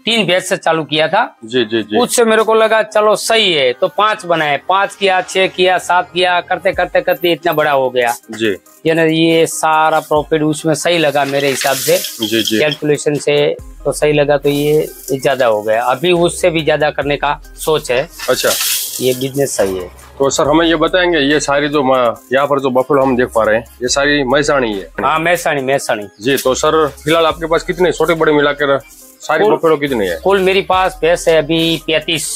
3 भैंस से चालू किया था। जी जी जी। उससे मेरे को लगा चलो सही है, तो 5 बनाए, 5 किया, 6 किया, 7 किया, करते करते करते इतना बड़ा हो गया जी। ये सारा प्रॉफिट उसमें सही लगा मेरे हिसाब से। जी जी। कैलकुलेशन से तो सही लगा, तो ये ज्यादा हो गया। अभी उससे भी ज्यादा करने का सोच है। अच्छा, ये बिजनेस सही है। तो सर हमें ये बताएंगे, ये सारी जो यहाँ पर जो बफेलो हम देख पा रहे हैं, ये सारी मैसाणी है? हाँ, मैसाणी। जी। तो सर फिलहाल आपके पास कितने छोटे बड़े मिलाकर सारी बफेलो कितनी है? कुल मेरी पास भैंस है अभी 35,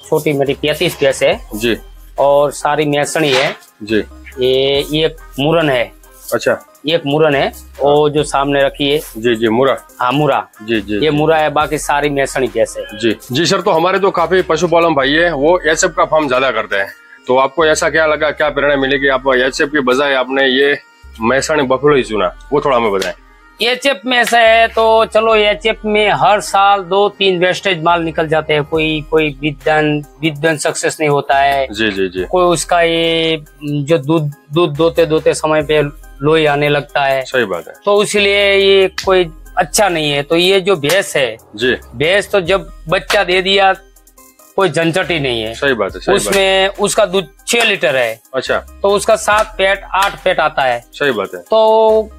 छोटी मेरी 35 भैंस है जी। और सारी मैसाणी है जी। ये एक मुरन है। अच्छा, ये एक मुरन है, वो जो सामने रखी है। जी जी, मुरा। हाँ, मुरा। जी जी, ये मुरा है, बाकी सारी मैसाणी भैंस है जी। जी सर, तो हमारे तो काफी पशुपालन भाई है, वो एचएफ का फार्म ज्यादा करते हैं, तो आपको ऐसा क्या लगा, क्या प्रेरणा मिली कि आप एचएफ के बजाय आपने ये मैसाणी बफेलो ही चुना, वो थोड़ा हमें बताएं। एचएफ में ऐसा है, तो चलो एचएफ में हर साल 2-3 वेस्टेज माल निकल जाते हैं, कोई विदन सक्सेस नहीं होता है। जी जी जी। कोई उसका ये जो दूध दोते समय पे लोई आने लगता है। सही बात है। तो इसलिए ये कोई अच्छा नहीं है। तो ये जो भैंस है जी, भैंस तो जब बच्चा दे दिया कोई झंझट ही नहीं है। सही बात है। उसमें उसका दूध 6 लीटर है। अच्छा, तो उसका 7 पेट 8 पेट आता है। सही बात है। तो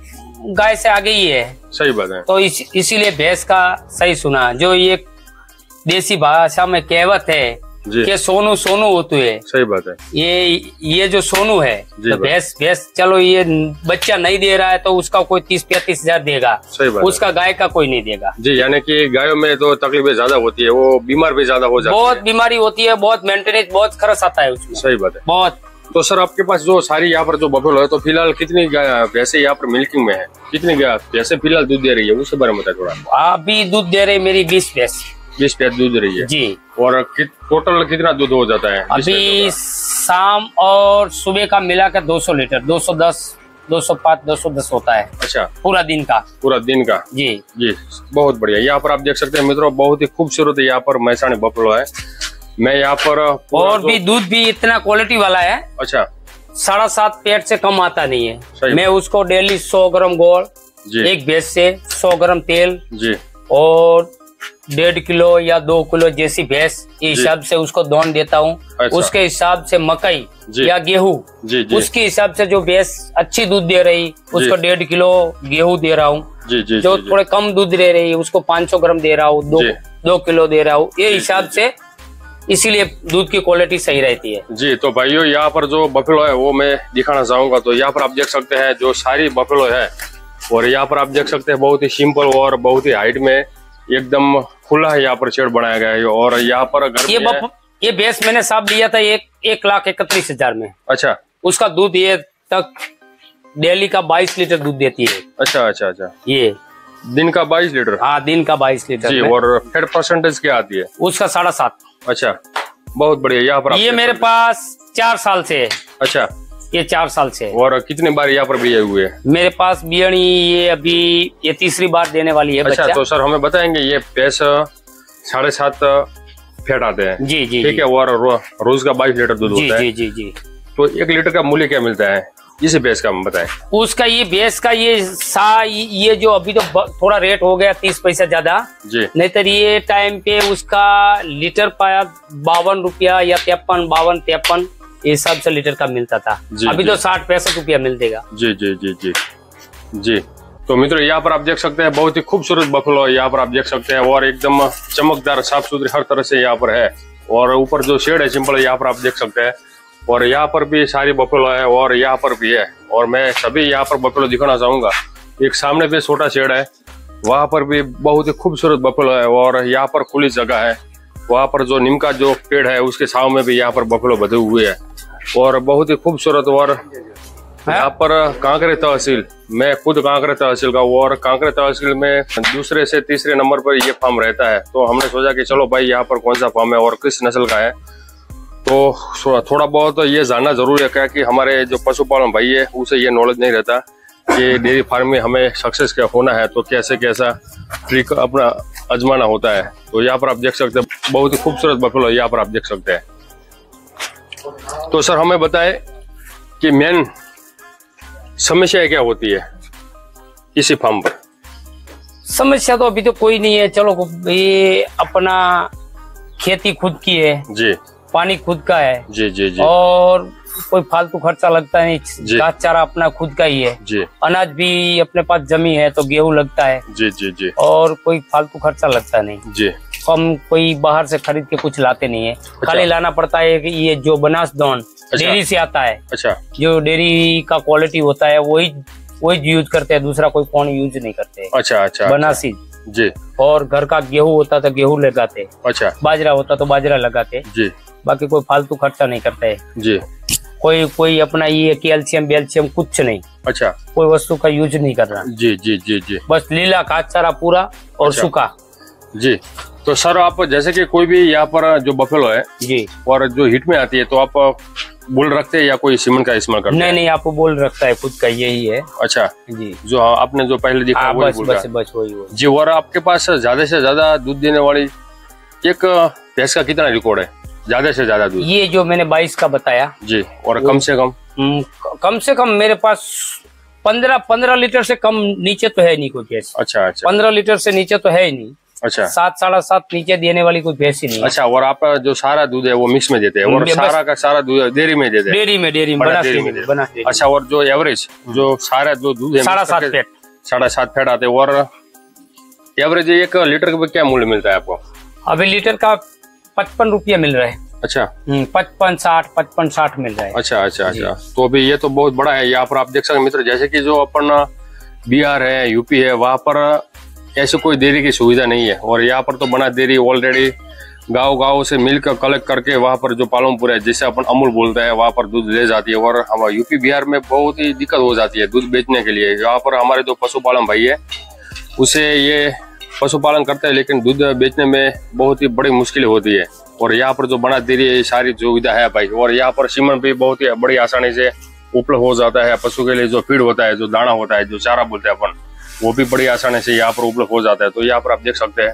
गाय से आगे ही है। सही बात है। तो इसीलिए भैंस का सही सुना। जो ये देसी भाषा में कहावत है कि सोनू सोनू होती है। सही बात है। ये जो सोनू है, तो भैंस चलो ये बच्चा नहीं दे रहा है तो उसका कोई 30-35 हजार देगा। सही बात। उसका गाय का कोई नहीं देगा जी। यानी कि गायों में तो तकलीफें ज्यादा होती है, वो बीमार भी ज्यादा हो जाती है। बहुत बीमारी होती है, बहुत मेंटेनेंस, बहुत खर्च आता है उसमें। सही बात है, बहुत। तो सर आपके पास जो सारी यहाँ पर जो बफेलो है, तो फिलहाल कितनी भैंसे यहाँ पर मिल्किंग में है, कितनी भैंसे फिलहाल दूध दे रही है, उसके बारे में बताए थोड़ा। अभी दूध दे रही मेरी 20 भैंस। 20 भैंस दूध दे रही है जी। और टोटल कितना दूध हो जाता है अभी? शाम और सुबह का मिलाकर 200 लीटर, 210, 205, 210 होता है। अच्छा, पूरा दिन का जी जी। बहुत बढ़िया। यहाँ पर आप देख सकते हैं मित्रों, बहुत ही खूबसूरत यहाँ पर मैसाणी बफेलो है। मैं यहाँ पर और भी दूध भी इतना क्वालिटी वाला है। अच्छा, 7.5 पेट से कम आता नहीं है। मैं उसको डेली 100 ग्राम गोल, एक भैंस से 100 ग्राम तेल जी, और 1.5 किलो या 2 किलो जैसी भैंस हिसाब से उसको दोन देता हूँ। अच्छा। उसके हिसाब से मकई या गेहूँ, उसके हिसाब से जो भैंस अच्छी दूध दे रही उसको 1.5 किलो गेहूँ दे रहा हूँ। जो थोड़े कम दूध दे रही है उसको 500 ग्राम दे रहा हूँ, 2 किलो दे रहा हूँ। ये हिसाब से, इसीलिए दूध की क्वालिटी सही रहती है जी। तो भाइयों, यहाँ पर जो बफेलो है वो मैं दिखाना चाहूंगा। तो यहाँ पर आप देख सकते हैं जो सारी बफेलो है, और यहाँ पर आप देख सकते हैं बहुत ही सिंपल और बहुत ही हाइट में एकदम खुला है यहाँ पर शेड बनाया गया है। और यहाँ पर ये भैंस मैंने साफ लिया था 1,31,000 में। अच्छा, उसका दूध ये तक डेली का 22 लीटर दूध देती है। अच्छा अच्छा अच्छा, ये दिन का 22 लीटर? हाँ, दिन का 22 लीटर जी। और फैट परसेंटेज क्या आती है उसका? 7.5। अच्छा, बहुत बढ़िया। यहाँ पर ये मेरे पास 4 साल से है। अच्छा, ये 4 साल से है। और कितनी बार यहाँ पर बिया हुए है? मेरे पास बियणी ये अभी ये 3री बार देने वाली है। अच्छा, बच्चा। तो सर हमें बताएंगे, ये भैंस 7.5 फैट आते हैं जी जी, ठीक है, और रोज का 22 लीटर दूध होता है जी जी जी। तो 1 लीटर का मूल्य क्या मिलता है इसे भैंस का, हम बताएं? उसका ये भैंस का ये जो अभी तो थोड़ा रेट हो गया 30 पैसा ज्यादा जी, नहीं तो ये टाइम पे उसका लीटर पाया 52 रुपया या 53 हिसाब से लीटर का मिलता था। अभी तो 60-65 रुपया मिल देगा जी जी जी जी जी। तो मित्रों, यहाँ पर आप देख सकते हैं बहुत ही खूबसूरत बफेलो यहाँ पर आप देख सकते हैं, और एकदम चमकदार, साफ सुथरी हर तरह से यहाँ पर है। और ऊपर जो शेड है सिंपल, यहाँ पर आप देख सकते हैं। और यहाँ पर भी सारी बफेलो है, और यहाँ पर भी है। और मैं सभी यहाँ पर बफेलो दिखाना चाहूंगा। एक सामने भी छोटा शेड है, वहां पर भी बहुत ही खूबसूरत बफेलो है। और यहाँ पर खुली जगह है, वहां पर जो नीम का जो पेड़ है उसके छांव में भी यहाँ पर बफेलो बंधे हुए है, और बहुत ही खूबसूरत। और यहाँ पर कांकरे तहसील, मैं खुद कांकरे तहसील का हूँ, और कांकरे तहसील में दूसरे से तीसरे नंबर पर ये फार्म रहता है। तो हमने सोचा कि चलो भाई यहाँ पर कौन सा फार्म है और किस नस्ल का है, तो थोड़ा बहुत ये जानना जरूरी है क्या कि हमारे जो पशुपालन भाई है उसे ये नॉलेज नहीं रहता कि डेयरी फार्म में हमें सक्सेस क्या होना है, तो कैसे कैसा ट्रिक अपना आजमाना होता है। तो यहाँ पर आप देख सकते हैं बहुत ही खूबसूरत बफेलो यहाँ पर आप देख सकते हैं। तो सर हमें बताएं कि मेन समस्या क्या होती है इसी फार्म पर? समस्या तो अभी तो कोई नहीं है। चलो ये अपना खेती खुद की है जी, पानी खुद का है जी जी जी, और कोई फालतू खर्चा लगता नहीं। घास चारा अपना खुद का ही है जी, अनाज भी अपने पास जमी है तो गेहूं लगता है जी जी जी, और कोई फालतू खर्चा लगता नहीं जी। हम कोई बाहर से खरीद के कुछ लाते नहीं है। खाली लाना पड़ता है कि ये जो बनास दौन डेयरी से आता है। अच्छा, जो डेयरी का क्वालिटी होता है वही यूज करते हैं, दूसरा कोई कौन यूज नहीं करते। अच्छा अच्छा, बनासी जी। और घर का गेहूं होता तो गेहूं लगाते, अच्छा, बाजरा होता तो बाजरा लगाते जी। बाकी कोई फालतू खर्चा नहीं करते है जी। कोई अपना ये कैल्शियम बेल्शियम कुछ नहीं। अच्छा, कोई वस्तु का यूज नहीं कर रहा। जी जी जी जी, बस लीला घास चारा पूरा और अच्छा, सूखा। जी। तो सर आप जैसे कि कोई भी यहाँ पर जो बफेलो है जी और जो हिट में आती है तो आप बुल रखते हैं या कोई सीमेंट का इस्तेमाल करते हैं? नहीं, आपको बोल रखता है खुद का यही है। अच्छा जी, जो आपने जो पहले दिखा वही बस बुल का। बस वही जी। और आपके पास ज्यादा से ज्यादा दूध देने वाली एक भैंस का कितना रिकॉर्ड है, ज्यादा से ज्यादा दूध? ये जो मैंने 22 का बताया जी। और कम से कम मेरे पास 15 लीटर से कम नीचे तो है नहीं कोई भैंस। अच्छा अच्छा, 15 लीटर से नीचे तो है ही नहीं। अच्छा, 7 साढ़े 7 नीचे देने वाली कोई भैंस ही नहीं है। अच्छा। और आप जो सारा दूध है वो मिक्स में देते हैं और सारा का सारा दूध डेयरी में देते हैं? डेयरी में बना। अच्छा। और जो एवरेज जो सारा जो दूध है 7.5 फैट 7.5 फैट आते हैं। और एवरेज 1 लीटर का क्या मूल्य मिलता है आपको? अभी लीटर का 55 रुपया मिल रहा है। अच्छा, 55-60 मिल रहा है। अच्छा अच्छा अच्छा। तो अभी ये तो बहुत बड़ा है। यहाँ पर आप देख सकते मित्र, जैसे कि जो अपना बिहार है, यूपी है, वहां पर ऐसे कोई डेयरी की सुविधा नहीं है। और यहाँ पर तो बना डेयरी ऑलरेडी गाँव से मिलकर कलेक्ट करके वहां पर जो पालमपुर है, जिसे अपन अमूल बोलते हैं, वहां पर दूध ले जाती है। और हमारे यूपी बिहार में बहुत ही दिक्कत हो जाती है दूध बेचने के लिए। यहाँ पर हमारे जो पशुपालन भाई है उसे ये पशुपालन करते हैं, लेकिन दूध बेचने में बहुत ही बड़ी मुश्किल होती है। और यहाँ पर जो बना डेयरी है सारी सुविधा है भाई। और यहाँ पर सीमेंट भी बहुत ही बड़ी आसानी से उपलब्ध हो जाता है। पशु के लिए जो फीड होता है, जो दाना होता है, जो चारा बोलते हैं अपन, वो भी बड़ी आसानी से यहाँ पर उपलब्ध हो जाता है। तो यहाँ पर आप देख सकते हैं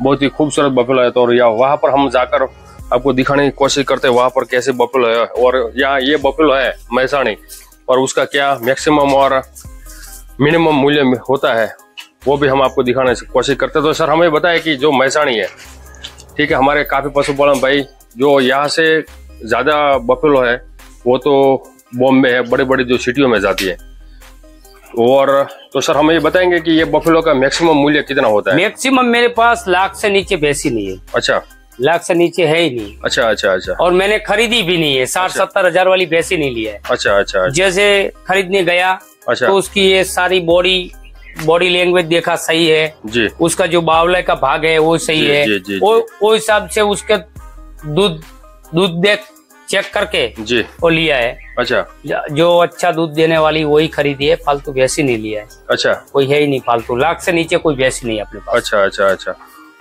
बहुत ही खूबसूरत बफेलो है। तो यहाँ वहां पर हम जाकर आपको दिखाने की कोशिश करते हैं वहां पर कैसे बफेलो है। और यहाँ ये बफेलो है मैसाणी, और उसका क्या मैक्सिमम और मिनिमम मूल्य होता है वो भी हम आपको दिखाने की कोशिश करते हैं। तो सर हमें बताया कि जो मैसाणी है, ठीक है, हमारे काफी पशुपालन भाई जो यहाँ से ज्यादा बफेलो है वो तो बॉम्बे है, बड़े बड़े जो सिटियों में जाती है। और तो सर हमें ये बताएंगे कि ये बफेलो का मैक्सिमम मूल्य कितना होता है? मैक्सिमम मेरे पास लाख से नीचे भैंस ही नहीं है। अच्छा, लाख से नीचे है ही नहीं। अच्छा अच्छा अच्छा। और मैंने खरीदी भी नहीं है, 60-70 हजार वाली भैंस ही नहीं लिया है। अच्छा अच्छा। जैसे खरीदने गया अच्छा, तो उसकी ये सारी बॉडी लैंग्वेज देखा सही है जी, उसका जो बावले का भाग है वो सही है, वो हिसाब से उसके दूध देख चेक करके जी वो लिया है। अच्छा, जो अच्छा दूध देने वाली वही खरीदी है, फालतू भैंस ही नहीं लिया है। अच्छा, कोई है ही नहीं फालतू, लाख से नीचे कोई भैंस नहीं है अपने पास। अच्छा अच्छा अच्छा,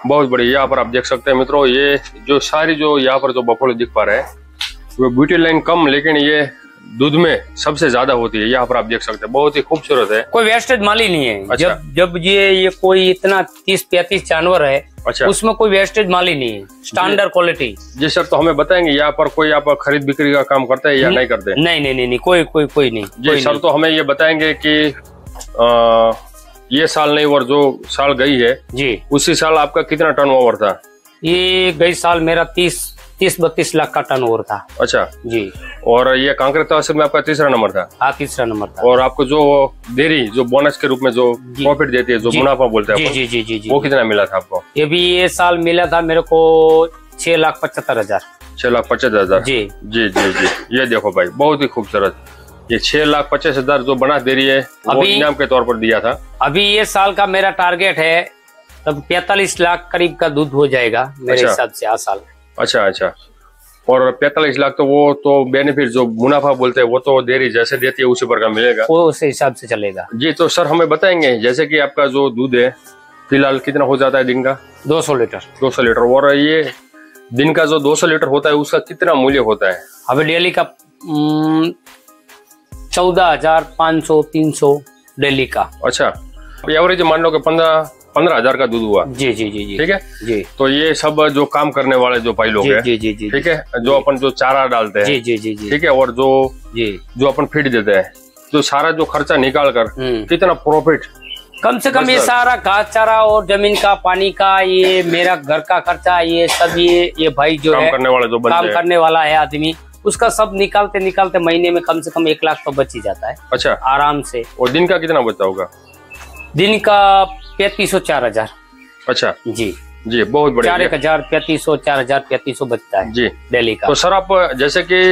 बहुत बढ़िया। यहाँ पर आप देख सकते हैं मित्रों, ये जो सारी जो यहाँ पर जो बफेलो दिख पा रहे हैं वो ब्यूटी लाइन कम, लेकिन ये दूध में सबसे ज्यादा होती है। यहाँ पर आप देख सकते हैं बहुत ही खूबसूरत है, कोई वेस्टेज माल ही नहीं है। अच्छा। जब ये कोई इतना 30-35 जानवर है, अच्छा, उसमें कोई वेस्टेज माल ही नहीं है, स्टैंडर्ड क्वालिटी। जी सर, तो हमें बताएंगे यहाँ पर कोई आप खरीद बिक्री का काम करते हैं या नहीं करते? नहीं, कोई नहीं जी सर, तो हमें ये बताएंगे कि ये साल नहीं और जो साल गई है जी, उसी साल आपका कितना टर्नओवर था? ये गई साल मेरा 30-32 लाख का टर्नओवर था। अच्छा जी। और ये कांकरे तहसील में आपका तीसरा नंबर था? हाँ, तीसरा नंबर था। और आपको जो डेयरी जो बोनस के रूप में जो प्रॉफिट देती है, जो मुनाफा बोलते हैं, जी, वो कितना मिला था आपको? ये साल मिला था मेरे को 6,75,000। 6,75,000। जी जी जी जी। ये देखो भाई, बहुत ही खूबसूरत। ये 6,25,000 जो बना दे रही है वो इनाम के तौर पर दिया था। अभी ये साल का मेरा टारगेट है तब 45 लाख करीब का दूध हो जाएगा मेरे हिसाब से आ साल। अच्छा अच्छा। और 45 लाख तो वो तो बेनिफिट जो मुनाफा बोलते हैं वो तो डेयरी जैसे देती है उसी प्रकार मिलेगा, वो उस हिसाब से चलेगा। जी। तो सर हमें बताएंगे जैसे कि आपका जो दूध है फिलहाल कितना हो जाता है दिन का? 200 लीटर। 200 लीटर। और ये दिन का जो 200 लीटर होता है उसका कितना मूल्य होता है? अभी डेली का 14,500-300 डेली का। अच्छा, एवरेज मान लो कि 15,000 का दूध हुआ। जी, ठीक है जी। तो ये सब जो काम करने वाले जो भाई लोग हैं, जी, ठीक है, जो अपन जो चारा डालते हैं, जी, ठीक है, और जो अपन फीड देते हैं, जो सारा जो खर्चा निकाल कर कितना प्रॉफिट कम से कम ये सारा घास चारा और जमीन का पानी का, ये मेरा घर का खर्चा, ये सब ये भाई जो है काम करने वाला है आदमी, उसका सब निकालते निकालते महीने में कम से कम 1 लाख तो बच ही जाता है। अच्छा, आराम से। और दिन का कितना बचता होगा? दिन का 3500 4000। अच्छा जी जी, बहुत बढ़िया। 4000 3500 4000 3500 बचता है जी डेली का। तो सर आप जैसे कि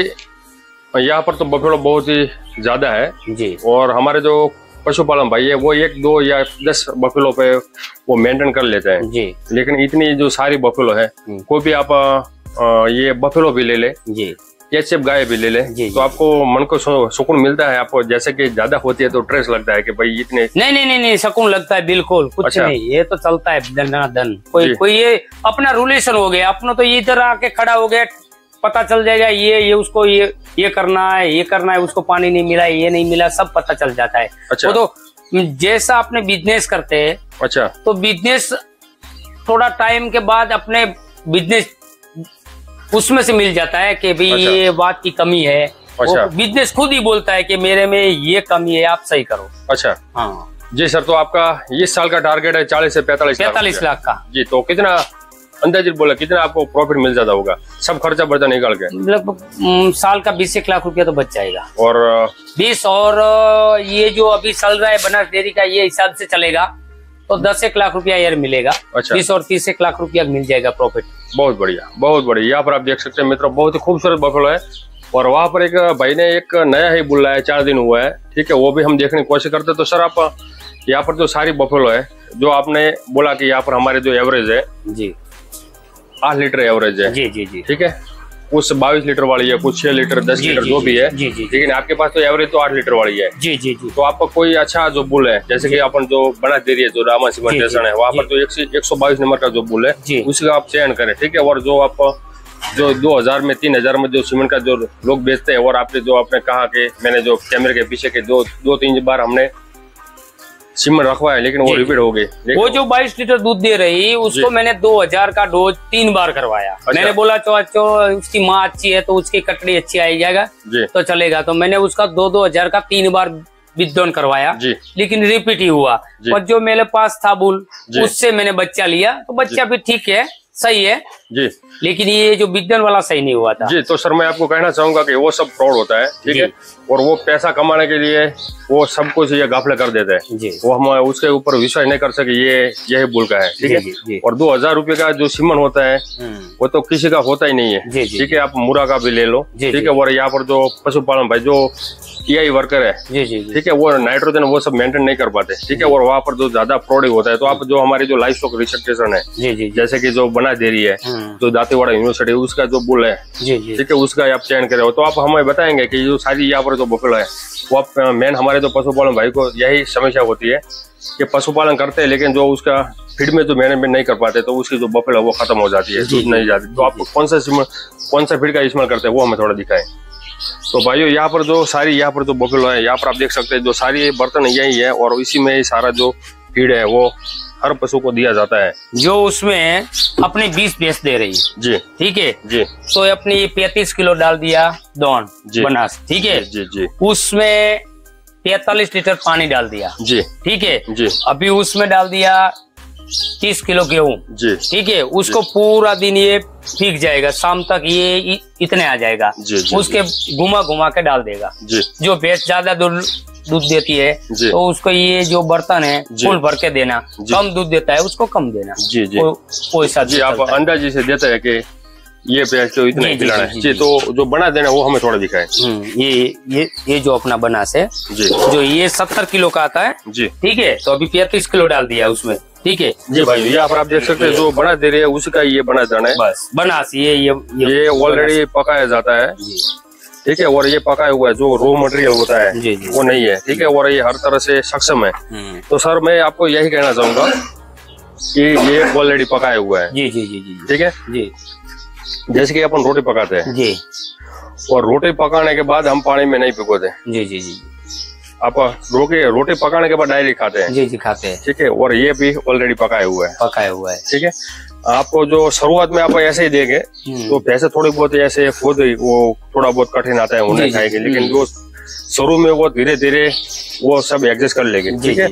यहाँ पर तो बफेलो बहुत ही ज्यादा है जी, और हमारे जो पशुपालन भाई है वो 1 2 या 10 बफेलो पे वो मेंटेन कर लेते हैं जी, लेकिन इतनी जो सारी बफेलो है, कोई भी आप ये बफेलो भी ले ले जी, एचएफ गाय भी ले ले तो आपको मन को सुकून मिलता है? आपको जैसे कि ज्यादा होती है तो स्ट्रेस लगता है कि भाई इतने? नहीं, सुकून लगता है बिल्कुल कुछ। अच्छा। नहीं, ये तो चलता है धन कोई ये अपना रूलेशन हो गया, अपना तो इधर आके खड़ा हो गया, पता चल जाएगा ये उसको ये करना है, उसको पानी नहीं मिला, ये नहीं मिला, सब पता चल जाता है। अच्छा। वो तो जैसा अपने बिजनेस करते हैं। अच्छा। तो बिजनेस थोड़ा टाइम के बाद अपने बिजनेस उसमें से मिल जाता है कि भाई अच्छा। ये बात की कमी है। अच्छा। बिजनेस खुद ही बोलता है कि मेरे में ये कमी है, आप सही करो। अच्छा, हाँ जी सर। तो आपका इस साल का टारगेट है 40 से 45 लाख का जी। तो कितना अंदाजित बोला कितना आपको प्रॉफिट मिल जाता होगा सब खर्चा बर्चा निकाल के? लगभग साल का 20 लाख रुपया तो बच जाएगा। और 20 और ये जो अभी चल रहा है बनास डेयरी का, ये हिसाब से चलेगा तो 10 लाख रुपया यार मिलेगा। अच्छा। 20 और 30 लाख रुपया मिल जाएगा प्रॉफिट। बहुत बढ़िया, बहुत बढ़िया। यहाँ पर आप देख सकते हैं मित्रों, बहुत ही खूबसूरत बफेलो है। और वहाँ पर एक भाई ने एक नया ही बुला है, 4 दिन हुआ है, ठीक है, वो भी हम देखने की कोशिश करते हैं। तो सर आप यहाँ पर जो सारी बफेलो है, जो आपने बोला कि यहाँ पर हमारे जो एवरेज है जी 8 लीटर एवरेज है जी जी जी, ठीक है, कुछ 22 लीटर वाली है, कुछ 6 लीटर 10 लीटर जो भी है जी जी, लेकिन आपके पास तो एवरेज तो 8 लीटर वाली है जी जी जी। तो आपका कोई अच्छा जो बुल है, जैसे कि अपन जो बना दे रही है जो रामा सीमेंट स्टेशन है, वहाँ पर तो 122 नंबर का जो बुल है उसका आप चयन करें, ठीक है। और जो आप जो 2000 में 3000 में जो सीमेंट का जो लोग बेचते हैं, और आपने जो आपने कहा कि मैंने जो कैमरे के पीछे के 2-3 बार हमने सीमेंट रखवा है, लेकिन वो रिपीट हो गई। वो जो 22 लीटर दूध दे रही उसको मैंने 2000 का डोज 3 बार करवाया। अच्छा। मैंने बोला चो उसकी माँ अच्छी है तो उसकी कटड़ी अच्छी आई जाएगा तो चलेगा, तो मैंने उसका 2-2000 का 3 बार विद्रोन करवाया, लेकिन रिपीट ही हुआ। और जो मेरे पास था बुल उससे मैंने बच्चा लिया, तो बच्चा भी ठीक है, सही है जी, लेकिन ये जो विद्रोन वाला सही नहीं हुआ था जी। तो सर मैं आपको कहना चाहूंगा कि वो सब फ्रॉड होता है, ठीक है, और वो पैसा कमाने के लिए वो सब कुछ ये गाफले कर देते हैं, वो हम उसके ऊपर विश्वास नहीं कर सके ये यही बुल का है, ठीक है। और 2000 रुपए का जो सीमन होता है वो तो किसी का होता ही नहीं है, ठीक है। आप मुरा का भी ले लो, ठीक है। और यहाँ पर जो पशुपालन भाई जो EI वर्कर है, ठीक है, वो नाइट्रोजन वो सब मेंटेन नहीं कर पाते, ठीक है। और वहाँ पर जो ज्यादा फ्रॉड होता है, तो आप जो हमारी जो लाइफ स्टॉक रिसर्च स्टेशन है, जैसे कि जो बना दे रही है जो दातेवाड़ा यूनिवर्सिटी, उसका जो बुल है, ठीक है, उसका आप चयन करे हो, तो आप हमें बताएंगे कि जो सारी यहाँ पर जो बफेलो है वो आप मेन हमारे जो पशुपालन भाई को यही समस्या होती है कि पशुपालन करते हैं, लेकिन जो उसका फीड में जो मैनेजमेंट नहीं कर पाते, तो उसकी जो बफेलो है वो खत्म हो जाती है, दूध नहीं जाती। तो आप कौन सा फीड का इस्तेमाल करते हैं वो हमें थोड़ा दिखाएं। तो भाइयों यहाँ पर जो सारी यहाँ पर जो बफेलो है, यहाँ पर आप देख सकते हैं जो सारी बर्तन यही है, और इसी में ही सारा जो फीड है वो हर पशु को दिया जाता है, जो उसमें अपने 20 भैंस दे रही जी, ठीक है जी। तो अपने 35 किलो डाल दिया दौन बनास, ठीक है जी जी। उसमें 43 लीटर पानी डाल दिया जी, ठीक है जी। अभी उसमें डाल दिया 30 किलो गेहूं जी, ठीक है। उसको पूरा दिन ये भीग जाएगा, शाम तक ये इतने आ जाएगा जी, उसके घुमा के डाल देगा जी। जो भैंस ज्यादा दूध देती है तो उसको ये जो बर्तन है फुल भर के देना, कम दूध देता है उसको कम देना जी जी। कोई सा जी आप अंदाजे से देते हैं कि ये भैंस को इतना खिलाना है जी। तो जो बना देना वो हमें थोड़ा दिखाएं। ये जो अपना बनास है जी, जो ये 70 किलो का आता है जी, ठीक है। तो अभी 35 किलो डाल दिया उसमें, ठीक है जी भाई। यहाँ पर आप देख सकते हैं जो बना दे रहे हैं उसका ये बना देना है, बस बनास ये ऑलरेडी पकाया जाता है, ठीक है। और ये पकाया हुआ है, जो रॉ मटेरियल होता है जी जी, वो नहीं है, ठीक है। और ये हर तरह से सक्षम है। तो सर मैं आपको यही कहना चाहूंगा कि ये ऑलरेडी पकाया हुआ है जी जी जी जी, ठीक है जी। जैसे कि अपन रोटी पकाते हैं जी, और रोटी पकाने के बाद हम पानी में नहीं भिगोते जी जी जी। आप रोटी पकाने के बाद डायरेक्ट खाते हैं जी जी, खाते हैं, ठीक है। और ये भी ऑलरेडी पकाया हुआ है, ठीक है। आपको जो शुरुआत में आप ऐसे ही देंगे तो पैसे थोड़ी बहुत ऐसे खुद वो थोड़ा बहुत कठिन आता है उन्हें खाएंगे, लेकिन जो शुरू में वो धीरे धीरे वो सब एडजस्ट कर लेंगे, ठीक है।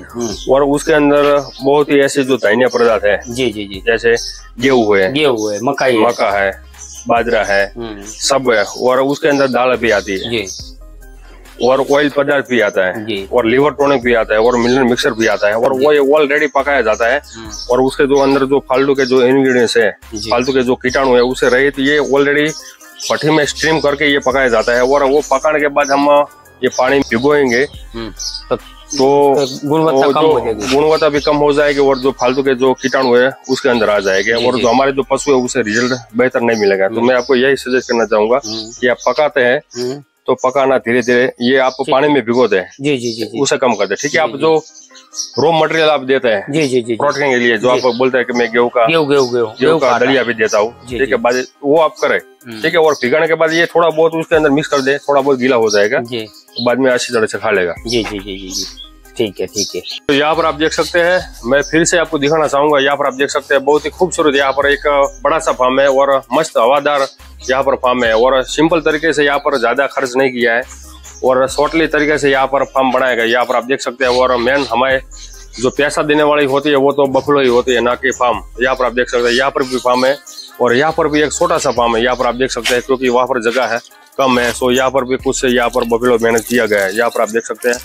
और उसके अंदर बहुत ही ऐसे जो दैन्य पदार्थ है, जी जी जी, जैसे गेहूं है, मक्का है, बाजरा है, सब है। और उसके अंदर दाल भी आती है, और ऑयल पदार्थ भी आता है, और लिवर टॉनिक भी आता है, और मिनरल मिक्सर भी आता है, और वो ऑलरेडी पकाया जाता है। और उसके जो अंदर जो फालतू के जो इंग्रेडिएंट्स है, फालतू के जो कीटाणु है, उसे रहित ये ऑलरेडी भट्टी में स्टीम करके ये पकाया जाता है। और वो पकाने के बाद हम ये पानी में भिगोएंगे तो गुणवत्ता भी कम हो जाएगी, और जो फालतू के जो कीटाणु है उसके अंदर आ जाएंगे, और जो हमारे जो पशु है उसे रिजल्ट बेहतर नहीं मिलेगा। तो मैं आपको यही सजेस्ट करना चाहूंगा कि आप पकाते हैं तो पकाना धीरे धीरे, ये आप पानी में भिगो दें, जी जी जी, उसे कम कर दे, ठीक है। आप जो रॉ मटेरियल आप देते हैं, जी जी जी, प्रोटीन के लिए, जो आप बोलते हैं कि मैं गेहूं का दलिया भी देता हूँ, ठीक है, बाद वो आप करें, ठीक है। और भिगाने के बाद ये थोड़ा बहुत उसके अंदर मिक्स कर दे, थोड़ा बहुत गीला हो जाएगा, तो बाद में अच्छी तरह से खा लेगा। जी जी जी जी, ठीक है ठीक है। तो यहाँ पर आप देख सकते हैं, मैं फिर से आपको दिखाना चाहूंगा, यहाँ पर आप देख सकते हैं बहुत ही खूबसूरत यहाँ पर एक बड़ा सा फार्म है, और मस्त हवादार यहाँ पर फार्म है, और सिंपल तरीके से यहाँ पर ज्यादा खर्च नहीं किया है, और शॉर्टली तरीके से यहाँ पर फार्म बनाया गया। यहाँ पर आप देख सकते हैं, और मेन हमारे जो पैसा देने वाली होती है वो तो बफलो ही होती है, ना कि फार्म। यहाँ पर आप देख सकते हैं, यहाँ पर भी फार्म है, और यहाँ पर भी एक छोटा सा फार्म है। यहाँ पर आप देख सकते हैं, क्योंकि वहाँ पर जगह है कम है, सो यहाँ पर भी कुछ यहाँ पर बफलो मैनेज किया गया है। यहाँ पर आप देख सकते हैं,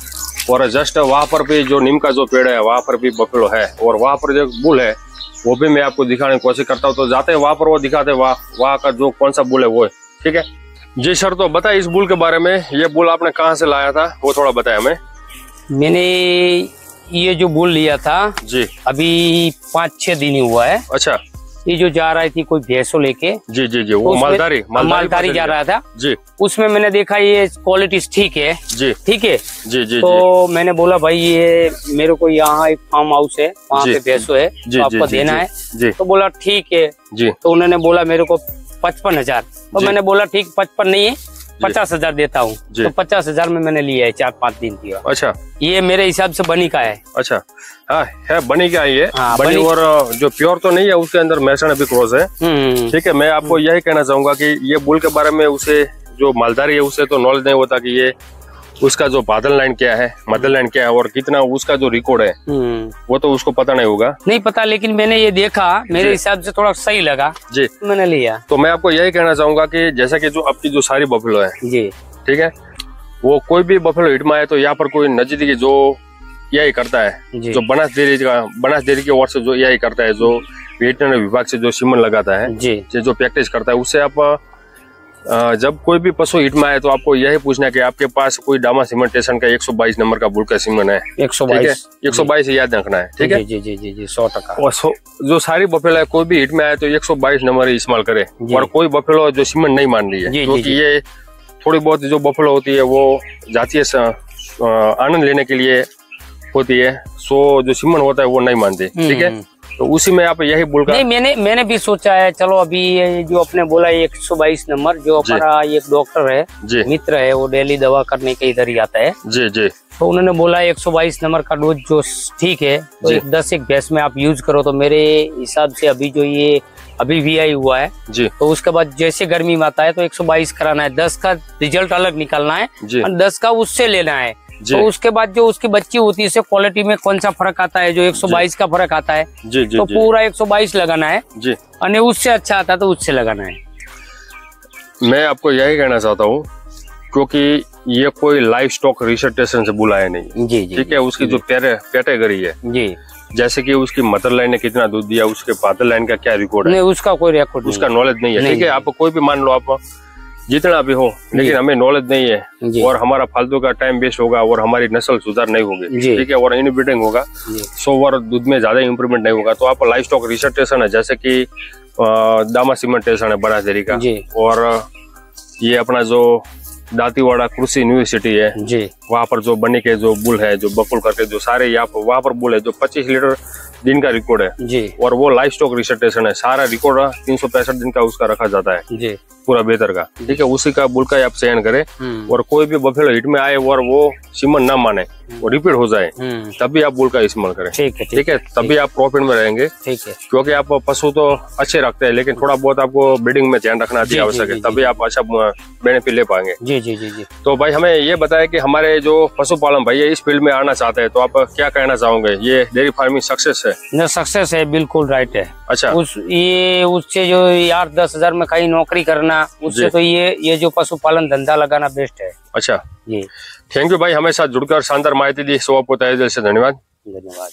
और जस्ट वहाँ पर भी जो नीम का जो पेड़ है वहाँ पर भी बफलो है, और वहाँ पर जो बुल है वो भी मैं आपको दिखाने की कोशिश करता हूँ। तो जाते हैं वहाँ पर, वो दिखाते हैं वहाँ का जो कौन सा बुल है वो है, ठीक है जी सर। तो बताइए इस बुल के बारे में, ये बुल आपने कहाँ से लाया था वो थोड़ा बताया हमें। मैंने ये जो बुल लिया था जी, अभी 5-6 दिन ही हुआ है। अच्छा, ये जो जा रही थी कोई भैंसों लेके, जी जी जी, वो मालधारी जा रहा था जी, उसमें मैंने देखा ये क्वालिटी ठीक है जी, ठीक है जी जी। तो मैंने बोला भाई ये मेरे को यहाँ एक फार्म हाउस है, वहाँ पे भैंसों है, तो आपको देना है जी। तो बोला ठीक है जी। तो उन्होंने बोला मेरे को 55,000, तो मैंने बोला ठीक 55 नहीं है 50,000 देता हूँ। तो 50,000 में मैंने लिया है 4-5 दिन की। अच्छा, ये मेरे हिसाब से बनी का है। अच्छा, हाँ है बनी का ये, बनी, और जो प्योर तो नहीं है, उसके अंदर मैसन भी क्रॉस है, ठीक है। मैं आपको यही कहना चाहूंगा कि ये बुल के बारे में उसे जो मालधारी है उसे तो नॉलेज नहीं होता कि ये उसका जो बादल लाइन क्या है, मदर लाइन क्या है, और कितना उसका जो रिकॉर्ड है वो तो उसको पता नहीं होगा, नहीं पता। लेकिन मैंने ये देखा, मेरे हिसाब से थोड़ा सही लगा जी, मैंने लिया। तो मैं आपको यही कहना चाहूंगा कि जैसा कि जो आपकी जो सारी बफेलो है जी, ठीक है, वो कोई भी बफेलो हिट में आए तो यहाँ पर कोई नजदीकी जो यही करता है, जो बनास डेयरी की ओर से जो यही करता है, जो वेटरनरी विभाग से जो सीमन लगाता है जी, जो प्रैक्टिस करता है, उससे आप जब कोई भी पशु हिट में आए तो आपको यही पूछना है कि आपके पास कोई डामा सीमेंटेशन का 122 नंबर का बुल का सीमन है, 122 याद रखना है, ठीक है जी जी जी जी, 100%। और जो सारी बफेलो है कोई भी हिट में आए तो 122 नंबर ही इस्तेमाल करे, और कोई बफेलो जो सीमन नहीं मान ली है, क्योंकि ये थोड़ी बहुत जो बफेलो होती है वो जातीय आनंद लेने के लिए होती है, सो जो सीमन होता है वो नहीं मानते, ठीक है। तो उसी में आप यही बुल का नहीं, मैंने भी सोचा है, चलो अभी ये जो आपने बोला 122 नंबर, जो हमारा एक डॉक्टर है मित्र है, वो डेली दवा करने के इधर ही आता है जी जी, तो उन्होंने बोला 122 नंबर का डोज जो ठीक है, तो 10 एक भैंस में आप यूज करो। तो मेरे हिसाब से अभी जो ये अभी VI हुआ है जी, तो उसके बाद जैसे गर्मी में आता है तो 122 कराना है, 10 का रिजल्ट अलग निकालना है और 10 का उससे लेना है। तो उसके बाद जो उसकी बच्ची होती है, क्वालिटी में कौन सा फर्क आता है, जो 122 का फर्क आता है जी, तो पूरा 122 लगाना है जी, और उससे अच्छा आता है तो उससे लगाना है। मैं आपको यही कहना चाहता हूँ, क्योंकि ये कोई लाइव स्टॉक रिसर्च स्टेशन से बुलाया नहीं जी, ठीक है। उसकी जो कैटेगरी है जी, जैसे कि उसकी मदर लाइन ने कितना दूध दिया, उसके फादर लाइन का क्या रिकॉर्ड है, उसका कोई रिकॉर्ड, उसका नॉलेज नहीं है, ठीक है। आप कोई भी मान लो, आप जितना भी हो, लेकिन हमें नॉलेज नहीं है और हमारा फालतू का टाइम वेस्ट होगा और हमारी नस्ल सुधार नहीं होगी, ठीक है, और इनब्रीडिंग होगा, सो और दूध में ज्यादा इम्प्रूवमेंट नहीं होगा। तो आप लाइव स्टॉक रिसर्च स्टेशन है, जैसे कि दामा सीमेंटेशन है बनास डेयरी का, और ये अपना जो दांतीवाड़ा कृषि यूनिवर्सिटी है जी, वहाँ पर जो बनी के जो बुल है, जो बकुल करके जो सारे यहाँ पर वहाँ पर बुल है, जो 25 लीटर दिन का रिकॉर्ड है जी, और वो लाइव स्टॉक रिसर्च स्टेशन है, सारा रिकॉर्ड 365 दिन का उसका रखा जाता है जी। पूरा बेहतर का, ठीक है, उसी का बुल का आप चयन करें। और कोई भी बफेलो हिट में आए और वो सीमन ना माने, वो रिपीट हो जाए, तभी आप बुल का इस्तेमाल करें। ठीक है, तभी आप प्रॉफिट में रहेंगे। ठीक है, क्योंकि आप पशु तो अच्छे रखते हैं, लेकिन थोड़ा बहुत आपको ब्रीडिंग में ध्यान रखना आवश्यक है, तभी आप अच्छा बेनिफिट ले पाएंगे। जी जी जी जी। तो भाई हमें ये बताया कि हमारे जो पशुपालन भाई इस फील्ड में आना चाहते हैं, तो आप क्या कहना चाहोगे? ये डेयरी फार्मिंग सक्सेस है? न, सक्सेस है, बिल्कुल राइट है। अच्छा, उससे जो 8-10 हजार में कहीं नौकरी करना, उससे तो ये जो पशुपालन धंधा लगाना बेस्ट है। अच्छा जी, थैंक यू भाई, हमें साथ जुड़कर शानदार माहिती दी, सो आपको तहे दिल से धन्यवाद। धन्यवाद।